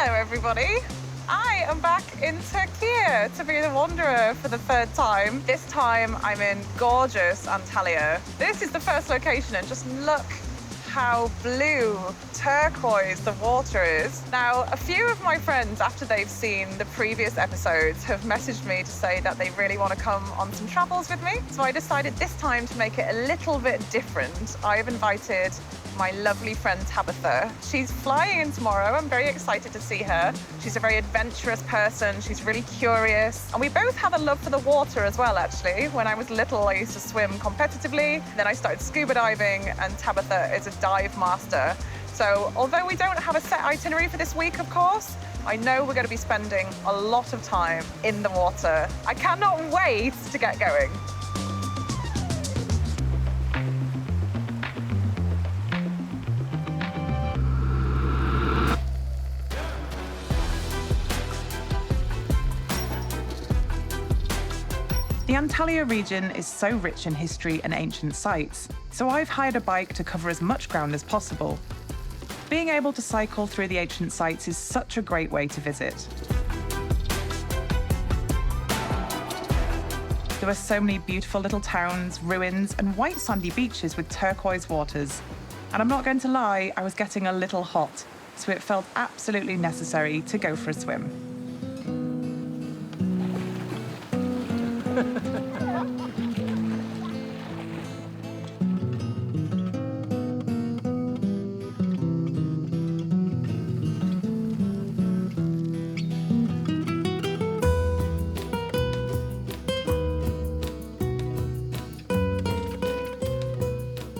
Hello, everybody. I am back in Türkiye to be the wanderer for the third time. This time, I'm in gorgeous Antalya. This is the first location, and just look how blue, turquoise the water is. Now, a few of my friends, after they've seen the previous episodes, have messaged me to say that they really want to come on some travels with me. So I decided this time to make it a little bit different. I've invited my lovely friend Tabitha. She's flying in tomorrow. I'm very excited to see her. She's a very adventurous person. She's really curious. And we both have a love for the water as well, actually. When I was little, I used to swim competitively. Then I started scuba diving, and Tabitha is a dive master. So although we don't have a set itinerary for this week, of course, I know we're going to be spending a lot of time in the water. I cannot wait to get going. The Antalya region is so rich in history and ancient sites, so I've hired a bike to cover as much ground as possible. Being able to cycle through the ancient sites is such a great way to visit. There are so many beautiful little towns, ruins, and white sandy beaches with turquoise waters. And I'm not going to lie, I was getting a little hot, so it felt absolutely necessary to go for a swim.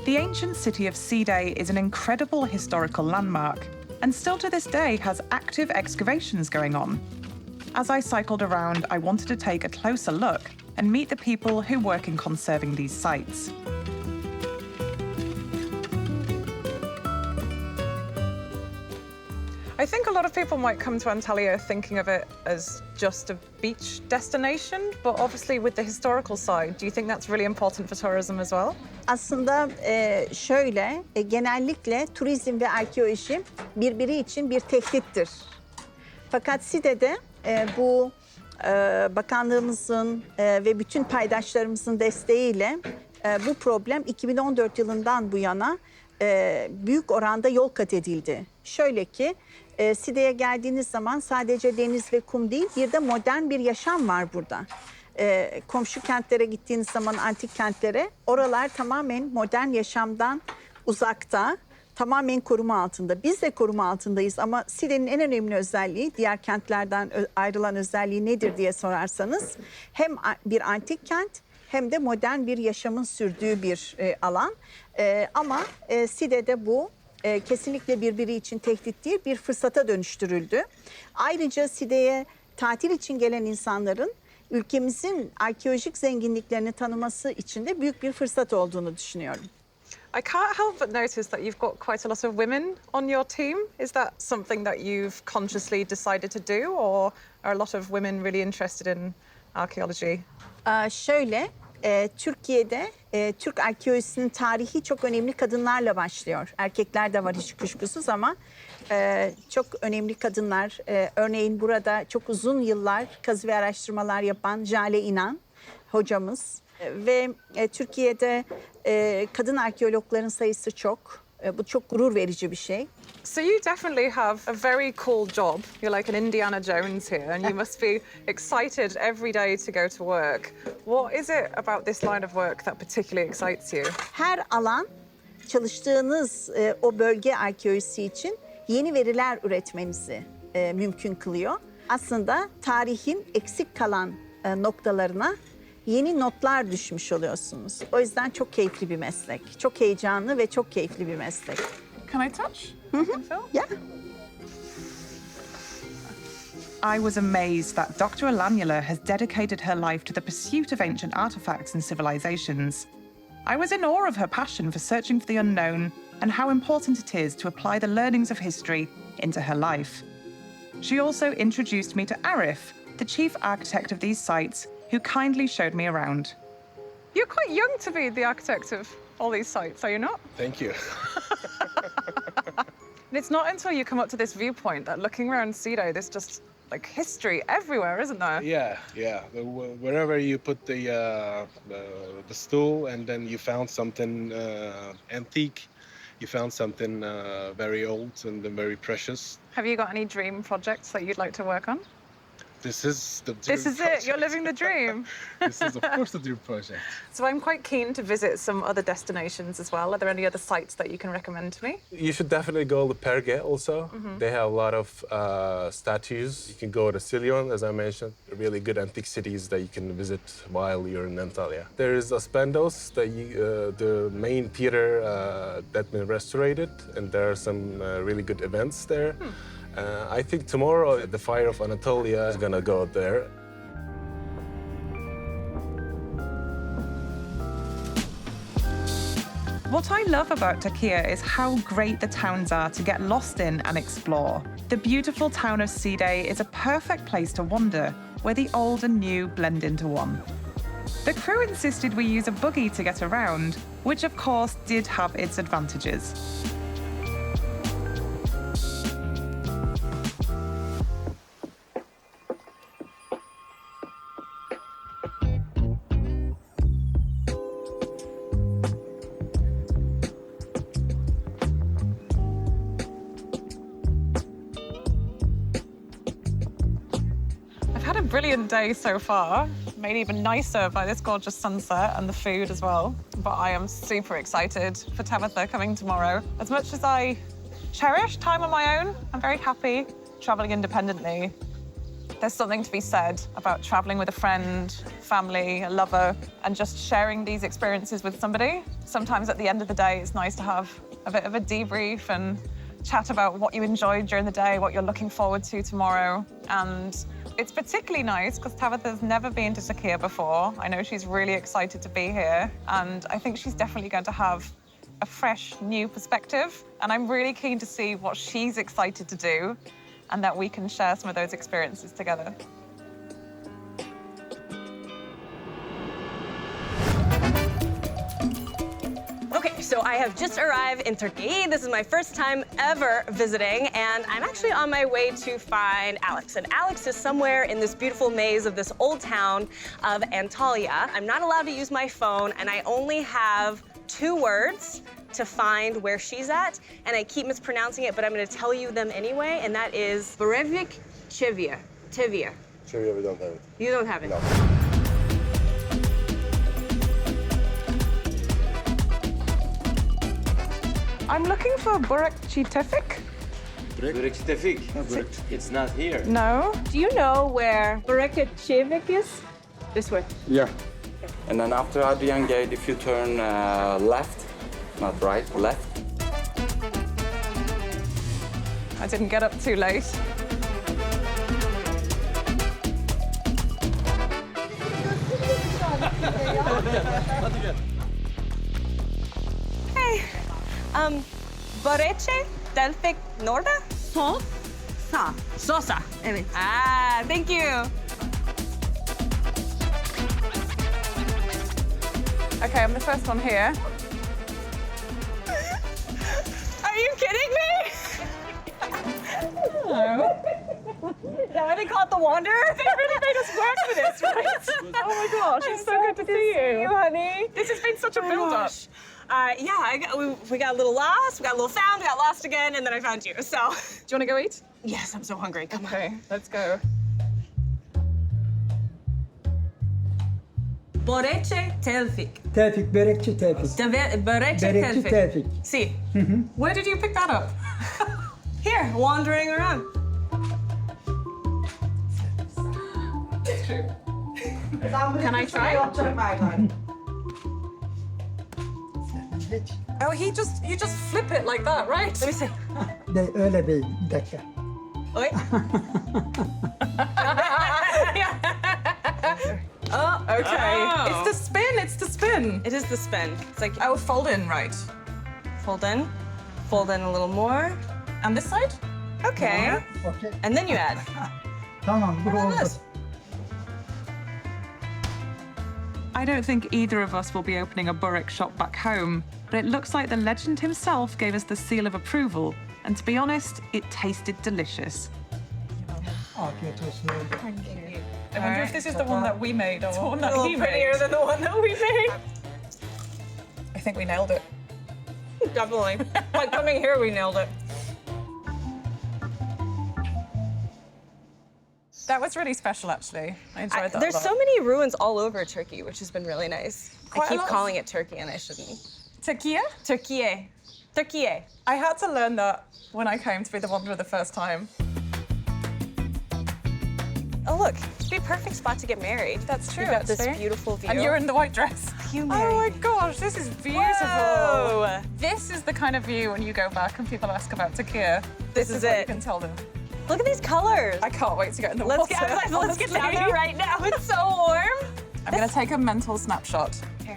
The ancient city of S02E is an incredible historical landmark, and still to this day has active excavations going on. As I cycled around, I wanted to take a closer look and meet the people who work in conserving these sites. I think a lot of people might come to Antalya thinking of it as just a beach destination, but obviously with the historical side, do you think that's really important for tourism as well? Aslında şöyle, genellikle turizm ve arkeoloji birbiri için bir tehdittir. Fakat SİDE'de bu bakanlığımızın ve bütün paydaşlarımızın desteğiyle bu problem 2014 yılından bu yana büyük oranda yol kat edildi. Şöyle ki, SİDE'ye geldiğiniz zaman sadece deniz ve kum değil, bir de modern bir yaşam var burada. Komşu kentlere gittiğiniz zaman, antik kentlere, oralar tamamen modern yaşamdan uzakta, tamamen koruma altında. Biz de koruma altındayız ama SİDE'nin en önemli özelliği, diğer kentlerden ayrılan özelliği nedir diye sorarsanız, hem bir antik kent hem de modern bir yaşamın sürdüğü bir alan. Ama SİDE'de bu kesinlikle birbiri için tehdit değil, bir fırsata dönüştürüldü. Ayrıca SİDE'ye tatil için gelen insanların ülkemizin arkeolojik zenginliklerini tanıması için de büyük bir fırsat olduğunu düşünüyorum. I can't help but notice that you've got quite a lot of women on your team. Is that something that you've consciously decided to do, or are a lot of women really interested in archaeology? Şöyle, Türkiye'de Türk arkeolojisinin tarihi çok önemli kadınlarla başlıyor. Erkekler de var hiç kuşkusuz ama çok önemli kadınlar. Örneğin burada çok uzun yıllar kazı ve araştırmalar yapan Jale İnan hocamız. Ve Türkiye'de kadın arkeologların sayısı çok. Bu çok gurur verici bir şey. So you definitely have a very cool job. You're like an Indiana Jones here, and you must be excited every day to go to work. What is it about this line of work that particularly excites you? Her alan çalıştığınız o bölge arkeolojisi için yeni veriler üretmenizi mümkün kılıyor. Aslında tarihin eksik kalan noktalarına yeni notlar düşmüş oluyorsunuz. O yüzden çok keyifli bir meslek. Çok heyecanlı ve çok keyifli bir meslek. Can I touch? Yeah. I was amazed that Dr. Alanyula has dedicated her life to the pursuit of ancient artifacts and civilizations. I was in awe of her passion for searching for the unknown and how important it is to apply the learnings of history into her life. She also introduced me to Arif, the chief architect of these sites, who kindly showed me around. You're quite young to be the architect of all these sites, are you not? Thank you. And it's not until you come up to this viewpoint that looking around Sido, there's just like history everywhere, isn't there? Yeah, yeah. Wherever you put the stool, and then you found something antique, you found something very old and very precious. Have you got any dream projects that you'd like to work on? This is the dream This is project. it, you're living the dream. This is, of course, the dream project. So I'm quite keen to visit some other destinations as well. Are there any other sites that you can recommend to me? You should definitely go to Perge also. They have a lot of statues. You can go to Siljon, as I mentioned. Really good antique cities that you can visit while you're in Antalya. There is Aspendos, the main theater that's been restored, and there are some really good events there. I think tomorrow the Fire of Anatolia is gonna go there. What I love about Turkey is how great the towns are to get lost in and explore. The beautiful town of Side is a perfect place to wander, where the old and new blend into one. The crew insisted we use a buggy to get around, which of course did have its advantages. Brilliant day so far, made even nicer by this gorgeous sunset and the food as well. But I am super excited for Tabitha coming tomorrow. As much as I cherish time on my own, I'm very happy traveling independently. There's something to be said about traveling with a friend, family, a lover, and just sharing these experiences with somebody. Sometimes at the end of the day, it's nice to have a bit of a debrief and chat about what you enjoyed during the day, what you're looking forward to tomorrow. And it's particularly nice because Tabitha's never been to Turkey before. I know she's really excited to be here, and I think she's definitely going to have a fresh, new perspective. And I'm really keen to see what she's excited to do and that we can share some of those experiences together. Okay, so I have just arrived in Turkey. This is my first time ever visiting, and I'm actually on my way to find Alex. And Alex is somewhere in this beautiful maze of this old town of Antalya. I'm not allowed to use my phone, and I only have 2 words to find where she's at, and I keep mispronouncing it, but I'm gonna tell you them anyway, and that is Borevik Chevia. Tevia. Sure, we don't have it. You don't have it? No. I'm looking for Burakçı Tevfik. Burakçı Tevfik. It's not here. No? Do you know where Borevik Chevik is? This way. Yeah. And then after Adrian Gate, if you turn left, not right, left. I didn't get up too late. Hey. Borevik Tevfik Norda? Sol, sağ. Sosa. Evet. Ah, thank you. Okay, I'm the first one here. Are you kidding me? Now they call it the Wanderer? They really made us work for this, right? Oh my gosh, it's so good to see you. honey. This has been such a build-up. We got a little lost, we got a little found, we got lost again, and then I found you, so. Do you want to go eat? Yes, I'm so hungry, come on. Okay, let's go. Borevik Tevfik. Tevfik, börekçi Tevfik. Borevik Börekçi Tevfik. Tevfik. See, Where did you pick that up? here, wandering around. Can I try? Oh, you just flip it like that, right? Let me see. Öyle değil, bir dakika. Wait. Oh, okay. Oh. It's the spin, it's the spin. It is the spin. It's like, Oh, fold in, right. fold in a little more. And this side? Okay. Okey. And then you add. Tamam, bu oldu. this? I don't think either of us will be opening a burek shop back home, but it looks like the legend himself gave us the seal of approval And to be honest, it tasted delicious. Afiyet olsun. I wonder if this is the one that we made or the one that A little he prettier made. than the one that we made. I think we nailed it. Definitely. Like coming here, we nailed it. That was really special, actually. I enjoyed that. There's a lot. so many ruins all over Turkey, which has been really nice. Quite I a keep lot. calling it Turkey, and I shouldn't. Turkey? Turkiye. Turkiye. I had to learn that when I came to be the Wanderer the first time. Oh, look. It'd be a perfect spot to get married. That's true, We've got this actually. beautiful view. And you're in the white dress. You Oh married my me. gosh, this is beautiful. Whoa. This is the kind of view when you go back and people ask about Turkey. This is what it. you can tell them. Look at these colors. I can't wait to get in the Let's water. get, let's get down there honestly. right now. It's so warm. I'm gonna take a mental snapshot. Here.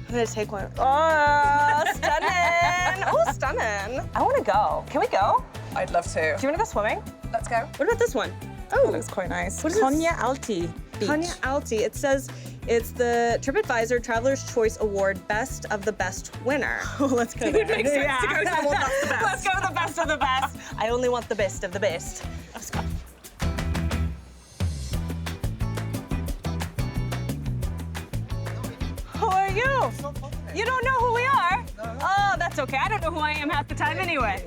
I'm gonna take one. Oh, stunning. Oh, stunning. I wanna go. Can we go? I'd love to. Do you wanna go swimming? Let's go. What about this one? Oh, that looks quite nice. What is Konya Alti Beach. Konya Alti. It says it's the Tripadvisor Traveler's Choice Award Best of the Best winner. Let's go there. It makes sense to go to the one that's the best. Let's go with the best of the best. I only want the best of the best. Let's go. Who are you? You don't know who we are? Oh, that's okay. I don't know who I am half the time anyway.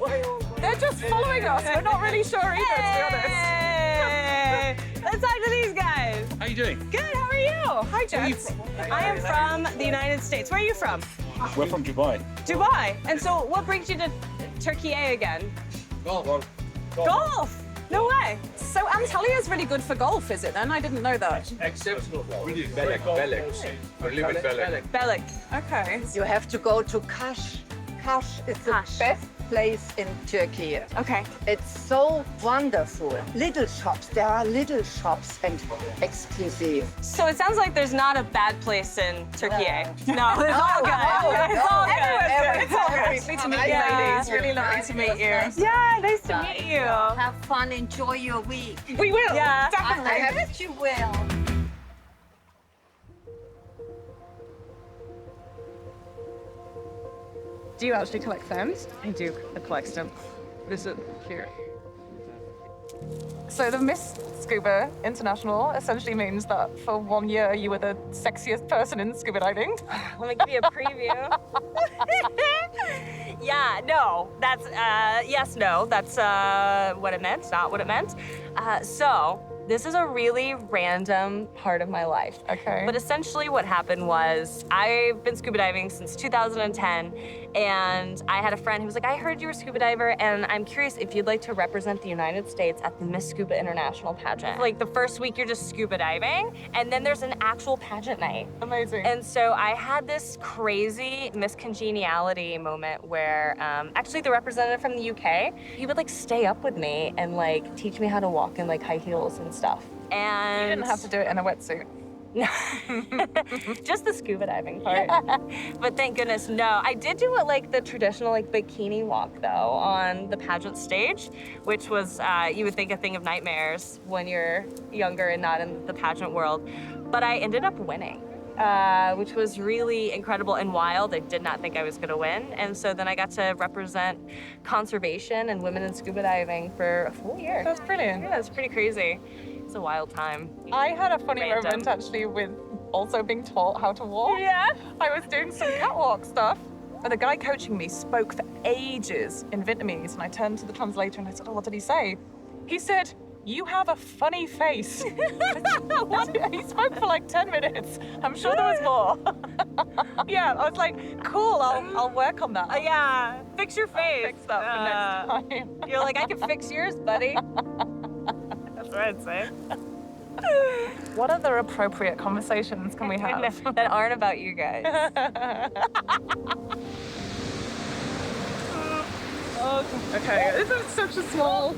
They're just following us. We're not really sure either, to be honest. Hey! Let's talk to these guys. How you doing? Good, how are you? Hi, Where are you Jess. from? I am from the United States. Where are you from? We're from Dubai. Dubai. And so what brings you to Turkey again? Golf. Golf! No way. So Antalya is really good for golf, is it then? I didn't know that. Except we did Belek. We live in Belek. Belek. Okay. You have to go to Kaş. Kaş is the Kaş. best place in Turkey. Okay. It's so wonderful. Little shops, there are little shops and exclusive. So it sounds like there's not a bad place in Turkey. No, it's all good. no, It's all good. everywhere. It's all good. Lovely to meet you, Yeah. ladies. Really lovely to meet you. Yeah, nice to meet you. Have fun, enjoy your week. We will. Yeah. Definitely. I bet you will. Do you actually collect them? I do collect them. This is here. So the Miss Scuba International essentially means that for 1 year you were the sexiest person in scuba diving. Let me give you a preview. Yeah, no, that's, yes, no, that's what it meant, not what it meant. So, this is a really random part of my life. Okay. But essentially what happened was I've been scuba diving since 2010, and I had a friend who was like, I heard you were a scuba diver, and I'm curious if you'd like to represent the United States at the Miss Scuba International pageant. Like the first week you're just scuba diving, and then there's an actual pageant night. Amazing. And so I had this crazy miscongeniality moment where actually the representative from the UK, he would like stay up with me and like teach me how to walk in like high heels and stuff. And You didn't have to do it in a wetsuit. no, just the scuba diving part. But thank goodness, no. I did do it like the traditional like bikini walk though on the pageant stage, which was you would think a thing of nightmares when you're younger and not in the pageant world. But I ended up winning, which was really incredible and wild. I did not think I was gonna win. And so then I got to represent conservation and women in scuba diving for a full year. That's brilliant. Yeah, it's pretty crazy. It's a wild time. I had a funny Random. moment actually with also being taught how to walk. Yeah. I was doing some catwalk stuff, and the guy coaching me spoke for ages in Vietnamese, and I turned to the translator and I said, oh, what did he say? He said, you have a funny face. He spoke for like 10 minutes. I'm sure there was more. Yeah, I was like, cool, I'll work on that. Yeah, fix your face. Fix that for next time. You're like, I can fix yours, buddy. That's what I'd say. What other appropriate conversations can we have? That aren't about you guys. Okay, this is such a small.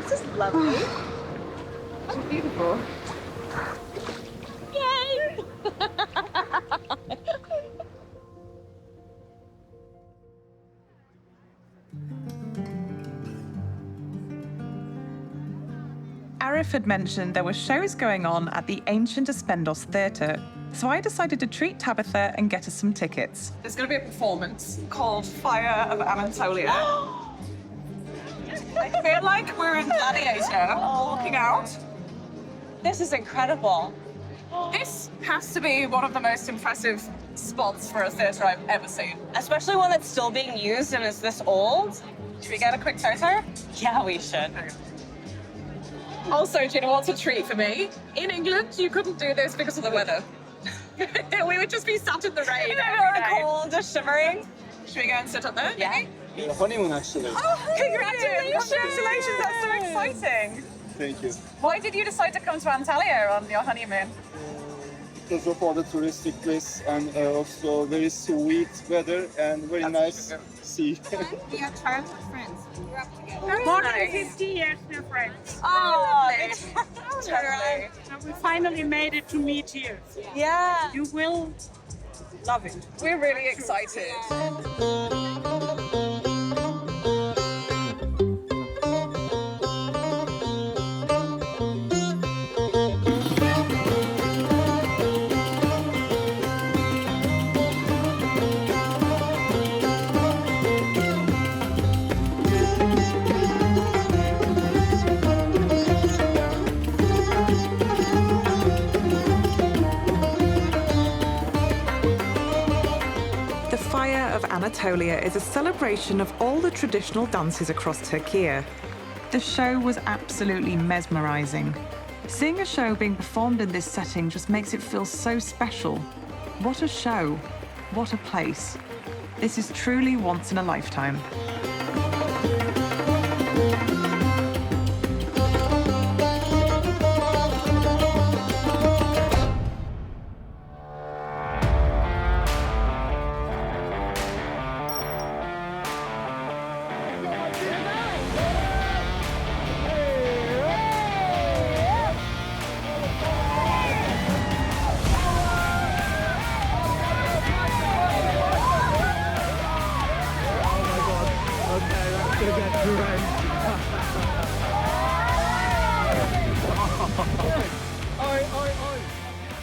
This is lovely. It's beautiful. Yay! Arif Steph had mentioned there were shows going on at the ancient Aspendos Theatre, so I decided to treat Tabitha and get us some tickets. There's going to be a performance called Fire of Anatolia. I feel like we're in Gladiator, walking out. This is incredible. This has to be one of the most impressive spots for a theatre I've ever seen. Especially one that's still being used and is this old. Should we get a quick photo? Yeah, we should. Also, do you know what's a treat for me? In England, you couldn't do this because of the weather. We would just be sat in the rain every day. Cold, just shivering. Should we go and sit up there? Yeah. maybe? Honeymoon, actually. Oh, congratulations! Congratulations, that's so exciting. Thank you. Why did you decide to come to Antalya on your honeymoon? Because of all the touristic place and also very sweet weather and very nice sea. We are childhood friends. We grew up together. More than 50 years we're friends. Oh, Totally. So we finally made it to meet here. Yeah. You will love it. We're really excited. Anatolia is a celebration of all the traditional dances across Türkiye. The show was absolutely mesmerizing. Seeing a show being performed in this setting just makes it feel so special. What a show. What a place. This is truly once in a lifetime.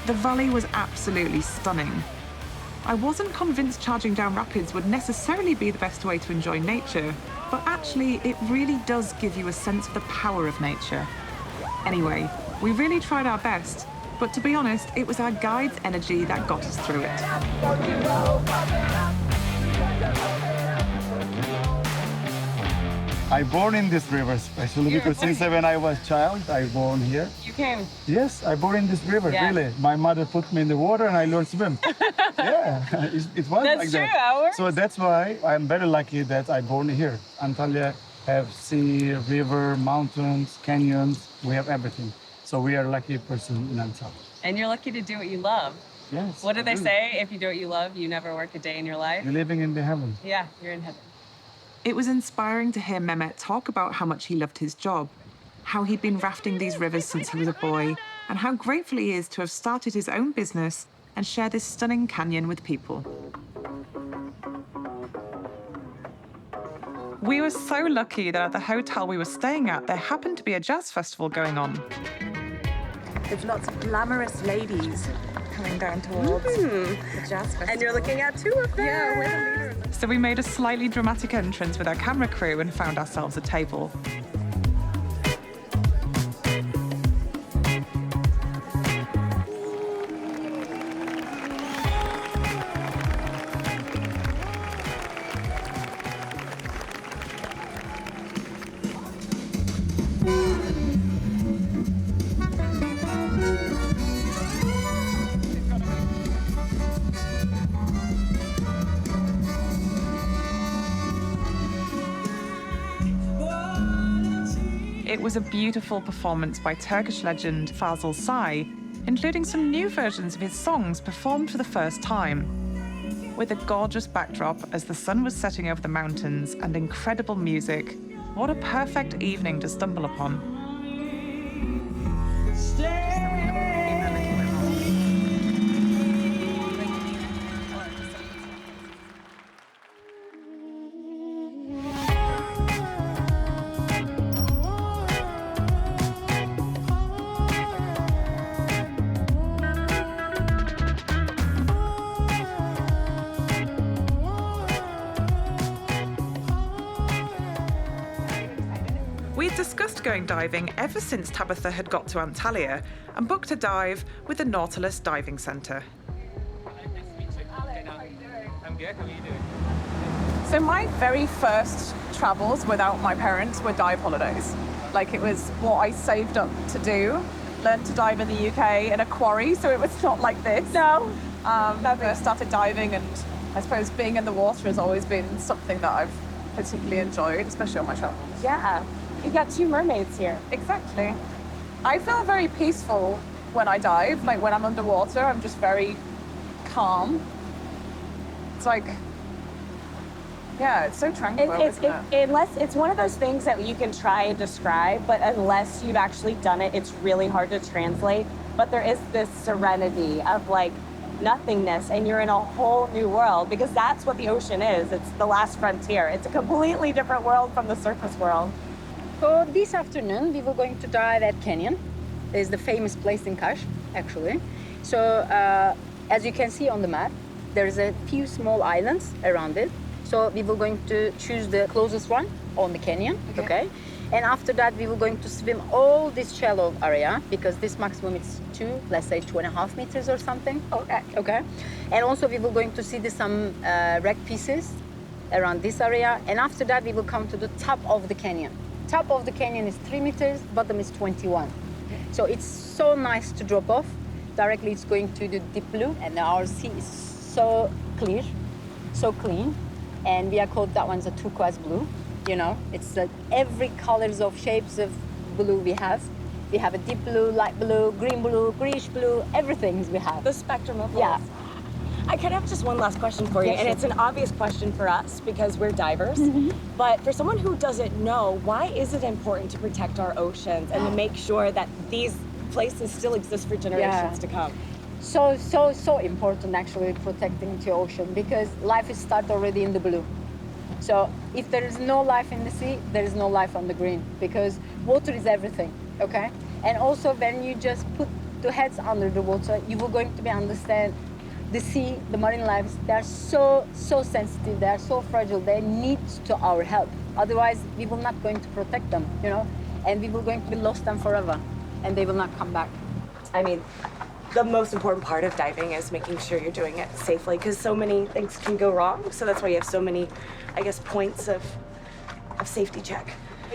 The valley was absolutely stunning. I wasn't convinced charging down rapids would necessarily be the best way to enjoy nature, but actually it really does give you a sense of the power of nature. Anyway, we really tried our best, but to be honest, it was our guide's energy that got us through it. I born in this river, especially because since when I was child, I born here. You came? Yes, I born in this river, really. My mother put me in the water and I learned to swim. Yeah, it was That's like true, that. ours. So that's why I'm very lucky that I born here. Antalya have sea, river, mountains, canyons, we have everything. So we are lucky person in Antalya. And you're lucky to do what you love. Yes. What do they say? If you do what you love, you never work a day in your life. You're living in the heaven. Yeah, you're in heaven. It was inspiring to hear Mehmet talk about how much he loved his job, how he'd been rafting these rivers since he was a boy, and how grateful he is to have started his own business and share this stunning canyon with people. We were so lucky that at the hotel we were staying at, there happened to be a jazz festival going on. There's lots of glamorous ladies coming down towards the jazz festival. And you're looking at two of them. Yeah, we're the leader. So we made a slightly dramatic entrance with our camera crew and found ourselves a table. It was a beautiful performance by Turkish legend Fazıl Say, including some new versions of his songs performed for the first time. With a gorgeous backdrop as the sun was setting over the mountains and incredible music, what a perfect evening to stumble upon. discussed going diving ever since Tabitha had got to Antalya and booked a dive with the Nautilus Diving Centre. So my very first travels without my parents were dive holidays. Like, it was what I saved up to do. Learned to dive in the UK in a quarry, so it was not like this. No. I started diving, and I suppose being in the water has always been something that I've particularly enjoyed, especially on my travels. Yeah. You got two mermaids here. Exactly. I feel very peaceful when I dive. Like, when I'm underwater, I'm just very calm. It's like, yeah, it's so tranquil, isn't it? Unless it's one of those things that you can try and describe, but unless you've actually done it, it's really hard to translate. But there is this serenity of like nothingness, and you're in a whole new world, because that's what the ocean is. It's the last frontier. It's a completely different world from the surface world. So this afternoon we were going to dive at Canyon. It's the famous place in Kaş, actually. So as you can see on the map, there's a few small islands around it. So we were going to choose the closest one on the canyon, okay? And after that, we were going to swim all this shallow area, because this maximum is let's say 2.5 meters or something. Okay. And also we were going to see some wreck pieces around this area. And after that, we will come to the top of the canyon. Top of the canyon is 3 meters, bottom is 21. So it's so nice to drop off. Directly, it's going to the deep blue, and our sea is so clear, so clean. And we are called that one's a turquoise blue. You know, it's like every colors of shapes of blue we have. We have a deep blue, light blue, greenish blue, everything we have. The spectrum of blues. Yeah. I kind of have just one last question for you, and it's an obvious question for us because we're divers. But for someone who doesn't know, why is it important to protect our oceans and to make sure that these places still exist for generations to come? So important, actually, protecting the ocean, because life is started already in the blue. So if there is no life in the sea, there is no life on the green, because water is everything, okay? And also when you just put the heads under the water, you will going to be understand the sea, the marine lives, they are so sensitive, they are so fragile, they need to our help. Otherwise, we will not going to protect them, you know? And we will going to be lost them forever, and they will not come back. I mean, the most important part of diving is making sure you're doing it safely, because so many things can go wrong. So that's why you have so many, I guess, points of safety check.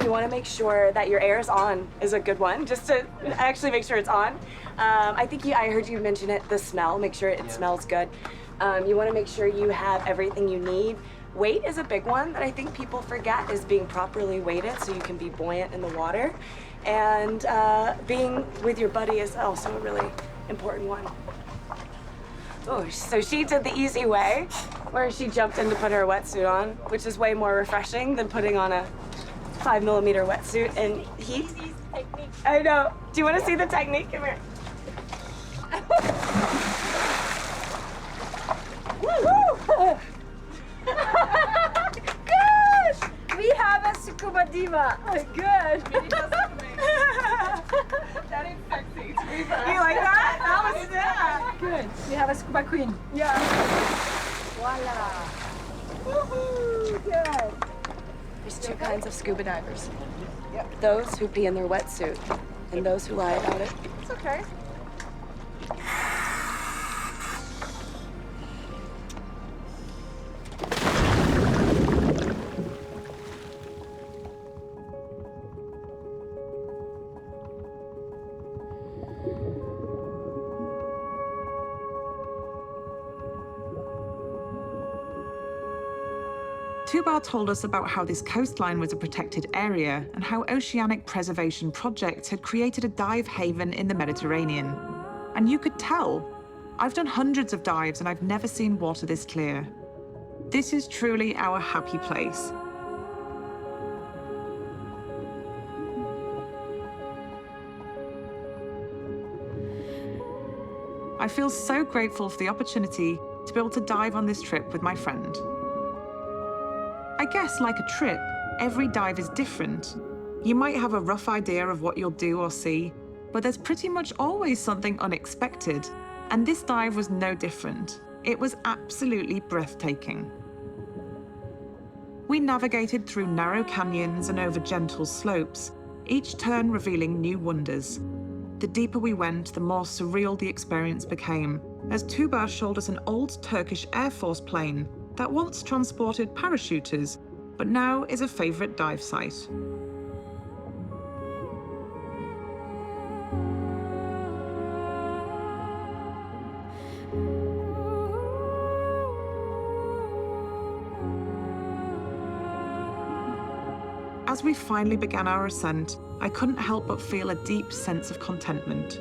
You want to make sure that your air is on is a good one, just to actually make sure it's on. I heard you mention it, the smell, make sure it smells good. You want to make sure you have everything you need. Weight is a big one that I think people forget, is being properly weighted so you can be buoyant in the water. And being with your buddy is also a really important one. Oh, so she did the easy way, where she jumped in to put her wetsuit on, which is way more refreshing than putting on a 5mm wetsuit in heat. I know. Do you want to see the technique? Come here. Good! We have a scuba diva. Good. That is sexy. You like that? That was that. Good. We have a scuba queen. Yeah. Voila. Woohoo! Good. There's two kinds of scuba divers. Those who pee in their wetsuit and those who lie about it. It's okay. Tuba told us about how this coastline was a protected area and how oceanic preservation projects had created a dive haven in the Mediterranean. And you could tell. I've done hundreds of dives and I've never seen water this clear. This is truly our happy place. I feel so grateful for the opportunity to be able to dive on this trip with my friend. I guess, like a trip, every dive is different. You might have a rough idea of what you'll do or see, but there's pretty much always something unexpected, and this dive was no different. It was absolutely breathtaking. We navigated through narrow canyons and over gentle slopes, each turn revealing new wonders. The deeper we went, the more surreal the experience became, as Tuba showed us an old Turkish Air Force plane that once transported parachuters, but now is a favourite dive site. As we finally began our ascent, I couldn't help but feel a deep sense of contentment.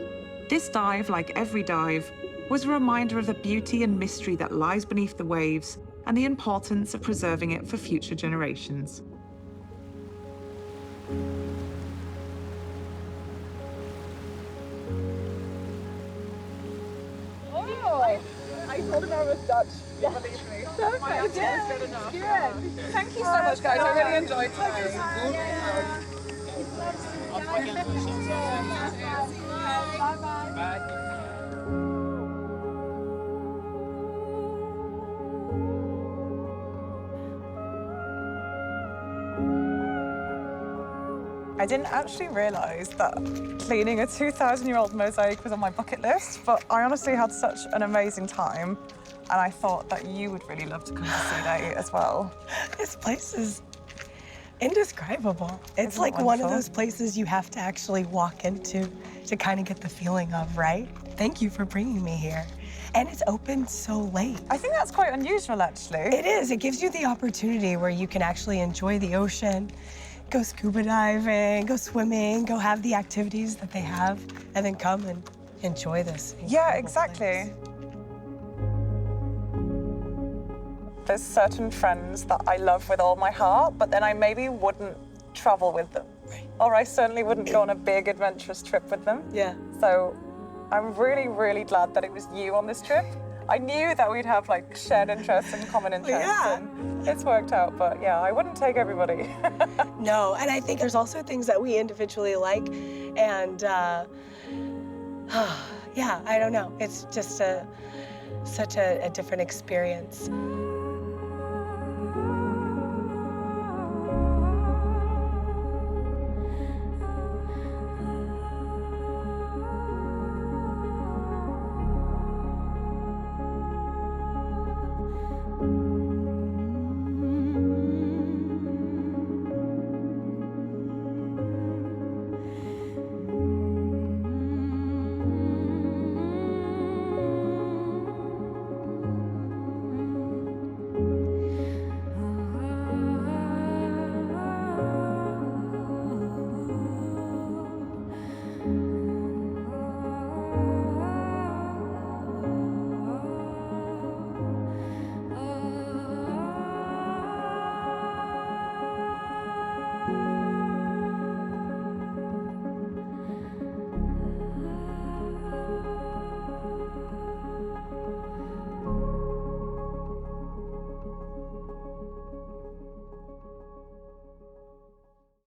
This dive, like every dive, was a reminder of the beauty and mystery that lies beneath the waves and the importance of preserving it for future generations. Oh, I told him I was Dutch. You believe me? My accent is good enough. Thank you so much, guys. I really enjoyed today. I didn't actually realise that cleaning a 2,000-year-old mosaic was on my bucket list, but I honestly had such an amazing time, and I thought that you would really love to come to C8 as well. This place is indescribable. It's Isn't like it one of wonderful? those places you have to actually walk into to kind of get the feeling of, right? Thank you for bringing me here. And it's open so late. I think that's quite unusual, actually. It is. It gives you the opportunity where you can actually enjoy the ocean, go scuba diving, go swimming, go have the activities that they have, and then come and enjoy this. Yeah, exactly. There's certain friends that I love with all my heart, but then I maybe wouldn't travel with them. Right. Or I certainly wouldn't go on a big adventurous trip with them. Yeah. So I'm really, really glad that it was you on this trip. I knew that we'd have like shared interests and common interests, Yeah. and it's worked out, but yeah, I wouldn't take everybody. No, and I think there's also things that we individually like, and yeah, I don't know. It's just such a different experience.